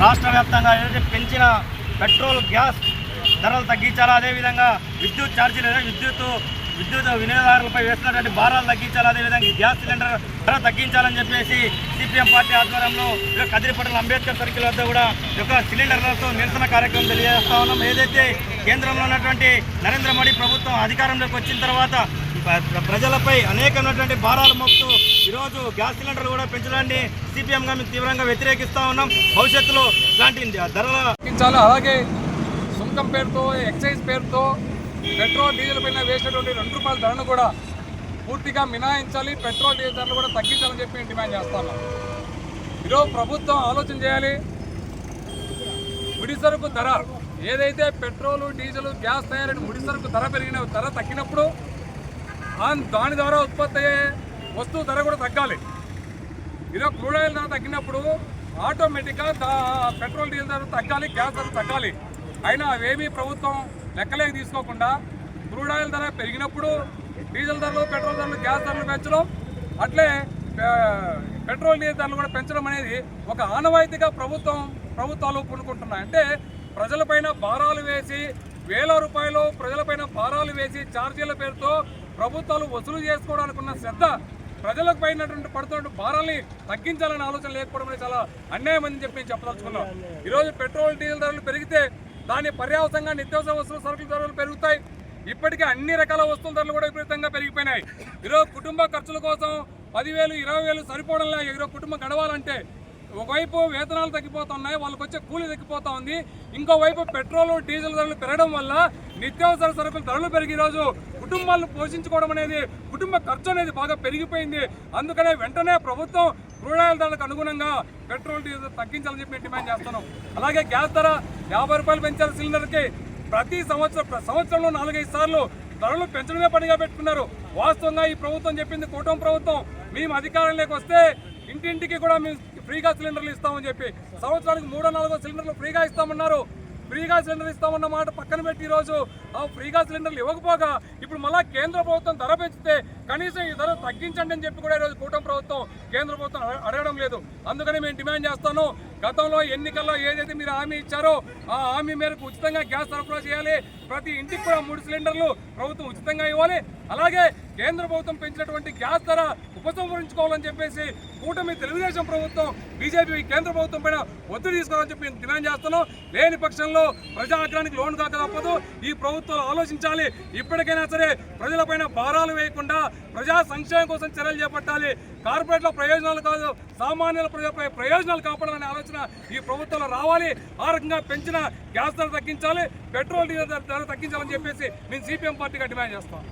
రాష్ట్ర వ్యాప్తంగా ఏదైతే పెంచిన పెట్రోల్ గ్యాస్ ధరలు తగ్గించాలా, అదేవిధంగా విద్యుత్ ఛార్జీలు విద్యుత్ వినియోగదారులపై వేస్తున్నటువంటి భారాలు తగ్గించాలి, అదేవిధంగా గ్యాస్ సిలిండర్ ధర తగ్గించాలని చెప్పేసి సిపిఎం పార్టీ ఆధ్వర్యంలో కదిరిపట్నం అంబేద్కర్ సర్కిల్ వద్ద కూడా సిలిండర్లతో నిరసన కార్యక్రమం తెలియజేస్తా ఉన్నాం. ఏదైతే కేంద్రంలో ఉన్నటువంటి నరేంద్ర మోడీ ప్రభుత్వం అధికారంలోకి వచ్చిన తర్వాత ప్రజలపై అనేకమైనటువంటి భారాలు మోపుతూ ఈరోజు గ్యాస్ సిలిండర్లు కూడా పెంచడాన్ని సిపిఎంగా మేము తీవ్రంగా వ్యతిరేకిస్తూ ఉన్నాం. భవిష్యత్తులో ఇలాంటి ధరల తగ్గించాలి. అలాగే సుంకం పేరుతో, ఎక్సైజ్ పేరుతో పెట్రోల్ డీజిల్ పైన వేసినటువంటి ₹2 ధరను కూడా పూర్తిగా మినహాయించాలి. పెట్రోల్ డీజిల్ ధరలు కూడా తగ్గించాలని చెప్పి డిమాండ్ చేస్తున్నాం. ఈరోజు ప్రభుత్వం ఆలోచన చేయాలి. ముడి సరుకు ధర ఏదైతే పెట్రోలు, డీజిల్, గ్యాస్ తయారైన ముడి సరుకు ధర తగ్గినప్పుడు దాని ద్వారా ఉత్పత్తి అయ్యే వస్తువు ధర కూడా తగ్గాలి. ఈరోజు క్రూడ్ ఆయిల్ ధర తగ్గినప్పుడు ఆటోమేటిక్గా పెట్రోల్ డీజిల్ ధర తగ్గాలి, గ్యాస్ ధర తగ్గాలి. అయినా అవేమీ ప్రభుత్వం లెక్కలేక తీసుకోకుండా క్రూడ్ ఆయిల్ ధర పెరిగినప్పుడు డీజిల్ ధరలు, పెట్రోల్ ధరలు, గ్యాస్ ధరలు పెంచడం, అట్లే పెట్రోల్ డీజిల్ ధరలు కూడా పెంచడం అనేది ఒక ఆనవాయితీగా ప్రభుత్వాలు పూనుకుంటున్నాయి. అంటే ప్రజలపైన భారాలు వేసి ₹1,000 ప్రజలపైన భారాలు వేసి ఛార్జీల పేరుతో ప్రభుత్వాలు వసూలు చేసుకోవడానికి ఉన్న శ్రద్ధ ప్రజలకు పైనటువంటి పడుతున్న భారాల్ని తగ్గించాలనే ఆలోచన లేకపోవడం అనేది చాలా అన్యాయం అని చెప్పి చెప్పదలుచుకున్నాం. ఈరోజు పెట్రోల్ డీజిల్ ధరలు పెరిగితే దాని పర్యావసంగా నిత్యావసర వస్తువుల సరుకుల ధరలు పెరుగుతాయి. ఇప్పటికే అన్ని రకాల వస్తువుల ధరలు కూడా విపరీతంగా పెరిగిపోయినాయి. ఈరోజు కుటుంబ ఖర్చుల కోసం 10,000, 20,000 సరిపోవడంలో ఈరోజు కుటుంబం గడవాలంటే ఒకవైపు వేతనాలు తగ్గిపోతున్నాయి, వాళ్ళకి వచ్చే కూలీ తగ్గిపోతా ఉంది. ఇంకోవైపు పెట్రోల్, డీజిల్ ధరలు పెరగడం వల్ల నిత్యావసర సరుకుల ధరలు పెరిగి ఈరోజు కుటుంబాలను పోషించుకోవడం అనేది, కుటుంబ ఖర్చు అనేది బాగా పెరిగిపోయింది. అందుకనే వెంటనే ప్రభుత్వం క్రూడ్ ఆయిల్ ధరలకు అనుగుణంగా పెట్రోల్, డీజిల్ తగ్గించాలని చెప్పి డిమాండ్ చేస్తున్నాం. అలాగే గ్యాస్ ధర ₹50 పెంచారు సిలిండర్కి. ప్రతి సంవత్సరంలో 4-5 సార్లు ధరలు పెంచడమే పనిగా పెట్టుకున్నారు. వాస్తవంగా ఈ ప్రభుత్వం చెప్పింది, కూటమి ప్రభుత్వం, మేము అధికారంలోకి వస్తే ఇంటింటికి కూడా మేము ఫ్రీగా సిలిండర్లు ఇస్తామని చెప్పి సంవత్సరానికి 3-4 సిలిండర్లు ఫ్రీగా ఇస్తామన్నారు. ఫ్రీగా సిలిండర్ ఇస్తామన్న మాట పక్కన పెట్టి ఈరోజు ఆ ఫ్రీగా సిలిండర్లు ఇవ్వకపోగా ఇప్పుడు మళ్ళా కేంద్ర ప్రభుత్వం ధర పెంచితే కనీసం ఈ ధర తగ్గించండి అని చెప్పి కూడా ఈరోజు కూటమి ప్రభుత్వం కేంద్ర ప్రభుత్వం అడగడం లేదు. అందుకని మేము డిమాండ్ చేస్తాను, గతంలో ఎన్నికల్లో ఏదైతే మీరు హామీ ఇచ్చారో ఆ హామీ మేరకు ఉచితంగా గ్యాస్ సరఫరా చేయాలి. ప్రతి ఇంటికి కూడా 3 సిలిండర్లు ప్రభుత్వం ఉచితంగా ఇవ్వాలి. అలాగే కేంద్ర ప్రభుత్వం పెంచినటువంటి గ్యాస్ ధర ఉపసంహరించుకోవాలని చెప్పేసి కూటమి తెలుగుదేశం ప్రభుత్వం, బీజేపీ కేంద్ర ప్రభుత్వం పైన ఒత్తిడి తీసుకోవాలని చెప్పి డిమాండ్ చేస్తున్నాం. లేని పక్షంలో ప్రజా ఆగ్రహానికి లోను కాక తప్పదు. ఈ ప్రభుత్వాలు ఆలోచించాలి. ఇప్పటికైనా సరే ప్రజలపైన భారాలు వేయకుండా ప్రజా సంక్షేమం కోసం చర్యలు చేపట్టాలి. కార్పొరేట్ల ప్రయోజనాలు కాదు, సామాన్యుల ప్రజలపై ప్రయోజనాలు కాపాడాలనే ఆలోచన ఈ ప్రభుత్వంలో రావాలి. ఆ రకంగా పెంచిన గ్యాస్ ధర తగ్గించాలి, పెట్రోల్ డీజిల్ ధర తగ్గించాలని చెప్పేసి మేము సిపిఎం పార్టీగా డిమాండ్ చేస్తాం.